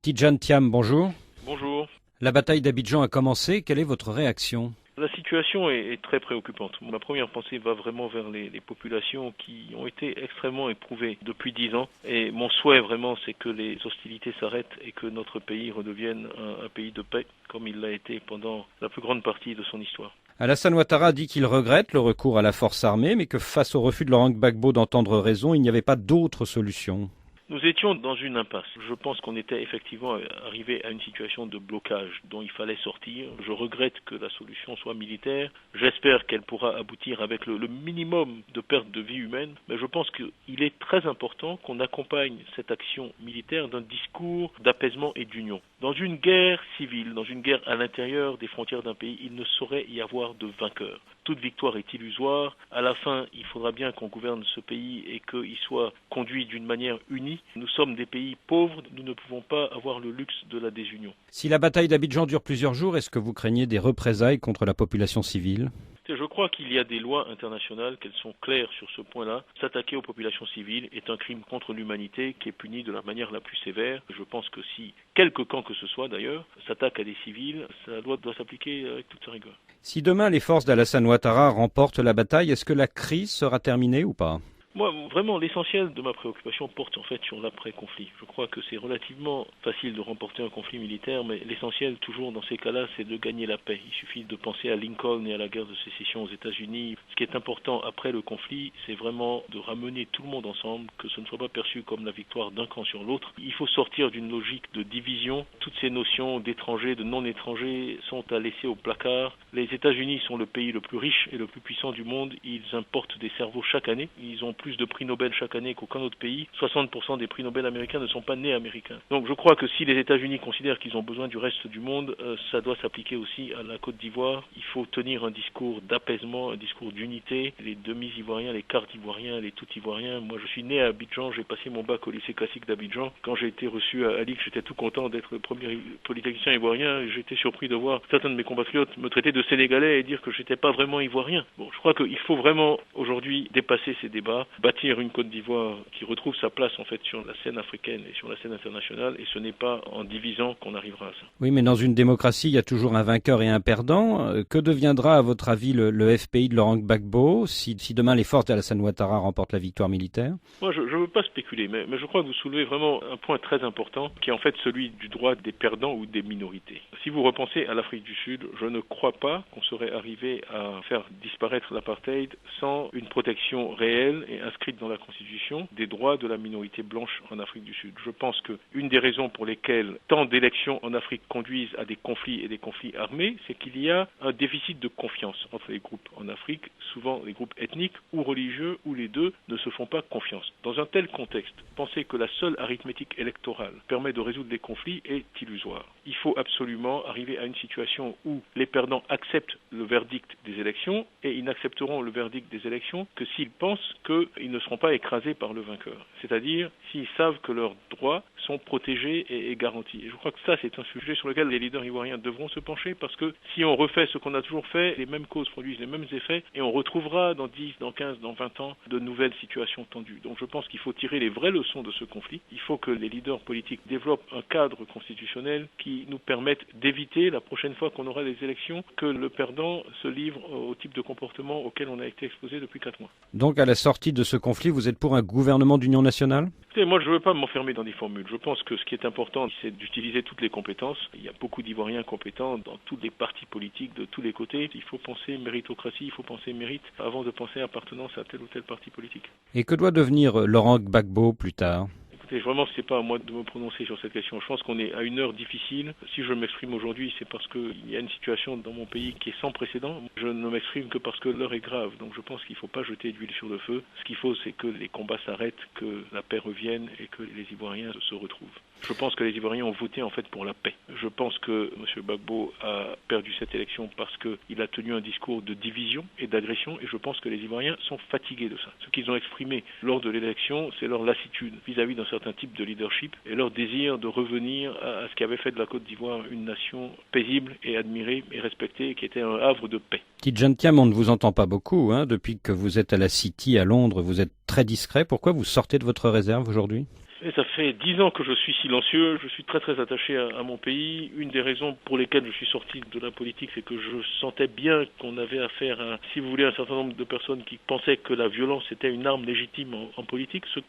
Tidjane Thiam, bonjour. Bonjour. La bataille d'Abidjan a commencé. Quelle est votre réaction? La situation est très préoccupante. Ma première pensée va vraiment vers les populations qui ont été extrêmement éprouvées depuis 10 ans. Et mon souhait vraiment, c'est que les hostilités s'arrêtent et que notre pays redevienne un pays de paix, comme il l'a été pendant la plus grande partie de son histoire. Alassane Ouattara dit qu'il regrette le recours à la force armée, mais que face au refus de Laurent Gbagbo d'entendre raison, il n'y avait pas d'autre solution. Nous étions dans une impasse. Je pense qu'on était effectivement arrivé à une situation de blocage dont il fallait sortir. Je regrette que la solution soit militaire. J'espère qu'elle pourra aboutir avec le minimum de perte de vie humaine. Mais je pense qu'il est très important qu'on accompagne cette action militaire d'un discours d'apaisement et d'union. Dans une guerre civile, dans une guerre à l'intérieur des frontières d'un pays, il ne saurait y avoir de vainqueur. Toute victoire est illusoire. À la fin, il faudra bien qu'on gouverne ce pays et qu'il soit conduit d'une manière unie. Nous sommes des pays pauvres, nous ne pouvons pas avoir le luxe de la désunion. Si la bataille d'Abidjan dure plusieurs jours, est-ce que vous craignez des représailles contre la population civile? Je crois qu'il y a des lois internationales, qu'elles sont claires sur ce point-là. S'attaquer aux populations civiles est un crime contre l'humanité qui est puni de la manière la plus sévère. Je pense que si quelque camp que ce soit d'ailleurs s'attaque à des civils, la loi doit s'appliquer avec toute sa rigueur. Si demain les forces d'Alassane Ouattara remportent la bataille, est-ce que la crise sera terminée ou pas? Moi, vraiment, l'essentiel de ma préoccupation porte en fait sur l'après-conflit. Je crois que c'est relativement facile de remporter un conflit militaire, mais l'essentiel, toujours dans ces cas-là, c'est de gagner la paix. Il suffit de penser à Lincoln et à la guerre de sécession aux États-Unis. Ce qui est important après le conflit, c'est vraiment de ramener tout le monde ensemble, que ce ne soit pas perçu comme la victoire d'un camp sur l'autre. Il faut sortir d'une logique de division. Toutes ces notions d'étrangers, de non-étrangers sont à laisser au placard. Les États-Unis sont le pays le plus riche et le plus puissant du monde. Ils importent des cerveaux chaque année. Ils ont plus de prix Nobel chaque année qu'aucun autre pays. 60% des prix Nobel américains ne sont pas nés américains. Donc je crois que si les États-Unis considèrent qu'ils ont besoin du reste du monde, ça doit s'appliquer aussi à la Côte d'Ivoire. Il faut tenir un discours d'apaisement, un discours d'unité. Les demi-ivoiriens, les quarts ivoiriens, les tout ivoiriens. Moi je suis né à Abidjan, j'ai passé mon bac au lycée classique d'Abidjan. Quand j'ai été reçu à Alix, j'étais tout content d'être le premier polytechnicien ivoirien. J'étais surpris de voir certains de mes compatriotes me traiter de sénégalais et dire que j'étais pas vraiment ivoirien. Bon, je crois qu'il faut vraiment aujourd'hui dépasser ces débats, bâtir une Côte d'Ivoire qui retrouve sa place en fait sur la scène africaine et sur la scène internationale, et ce n'est pas en divisant qu'on arrivera à ça. Oui, mais dans une démocratie, il y a toujours un vainqueur et un perdant. Que deviendra à votre avis le FPI de Laurent Gbagbo si demain les forces d'Alassane Ouattara remportent la victoire militaire? Moi, je ne veux pas spéculer, mais je crois que vous soulevez vraiment un point très important qui est en fait celui du droit des perdants ou des minorités. Si vous repensez à l'Afrique du Sud, je ne crois pas qu'on serait arrivé à faire disparaître l'apartheid sans une protection réelle et inscrite dans la Constitution des droits de la minorité blanche en Afrique du Sud. Je pense qu'une des raisons pour lesquelles tant d'élections en Afrique conduisent à des conflits et des conflits armés, c'est qu'il y a un déficit de confiance entre les groupes en Afrique. Souvent, les groupes ethniques ou religieux ou les deux ne se font pas confiance. Dans un tel contexte, penser que la seule arithmétique électorale permet de résoudre les conflits est illusoire. Il faut absolument arriver à une situation où les perdants acceptent le verdict des élections, et ils n'accepteront le verdict des élections que s'ils pensent qu'ils ne seront pas écrasés par le vainqueur. C'est-à-dire s'ils savent que leurs droits sont protégés et garantis. Et je crois que ça, c'est un sujet sur lequel les leaders ivoiriens devront se pencher, parce que si on refait ce qu'on a toujours fait, les mêmes causes produisent les mêmes effets, et on retrouvera dans 10, dans 15, dans 20 ans de nouvelles situations tendues. Donc je pense qu'il faut tirer les vraies leçons de ce conflit. Il faut que les leaders politiques développent un cadre constitutionnel qui nous permette d'éviter, la prochaine fois qu'on aura des élections, que le perdant se livre au type de comportement auquel on a été exposé depuis 4 mois. Donc à la sortie de ce conflit, vous êtes pour un gouvernement d'union nationale? Moi, je ne veux pas m'enfermer dans des formules. Je pense que ce qui est important, c'est d'utiliser toutes les compétences. Il y a beaucoup d'Ivoiriens compétents dans tous les partis politiques, de tous les côtés. Il faut penser méritocratie, il faut penser mérite, avant de penser appartenance à tel ou tel parti politique. Et que doit devenir Laurent Gbagbo plus tard? Écoutez, vraiment, c'est pas à moi de me prononcer sur cette question. Je pense qu'on est à une heure difficile. Si je m'exprime aujourd'hui, c'est parce qu'il y a une situation dans mon pays qui est sans précédent. Je ne m'exprime que parce que l'heure est grave. Donc je pense qu'il ne faut pas jeter d'huile sur le feu. Ce qu'il faut, c'est que les combats s'arrêtent, que la paix revienne et que les Ivoiriens se retrouvent. Je pense que les Ivoiriens ont voté en fait pour la paix. Je pense que M. Gbagbo a perdu cette élection parce qu'il a tenu un discours de division et d'agression, et je pense que les Ivoiriens sont fatigués de ça. Ce qu'ils ont exprimé lors de l'élection, c'est leur lassitude vis-à-vis d'un certain type de leadership et leur désir de revenir à ce qui avait fait de la Côte d'Ivoire une nation paisible et admirée et respectée, et qui était un havre de paix. Tidjane Thiam, on ne vous entend pas beaucoup. Depuis que vous êtes à la City à Londres, vous êtes très discret. Pourquoi vous sortez de votre réserve aujourd'hui? Et ça fait 10 ans que je suis silencieux, je suis très très attaché à mon pays. Une des raisons pour lesquelles je suis sorti de la politique, c'est que je sentais bien qu'on avait affaire à, si vous voulez, un certain nombre de personnes qui pensaient que la violence était une arme légitime en politique, ce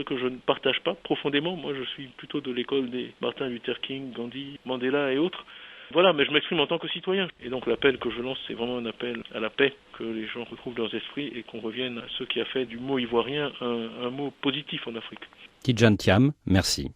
que je ne partage pas profondément. Moi je suis plutôt de l'école des Martin Luther King, Gandhi, Mandela et autres. Voilà, mais je m'exprime en tant que citoyen. Et donc l'appel que je lance, c'est vraiment un appel à la paix, que les gens retrouvent leurs esprits et qu'on revienne à ce qui a fait du mot ivoirien un mot positif en Afrique. Tidjane Thiam, merci.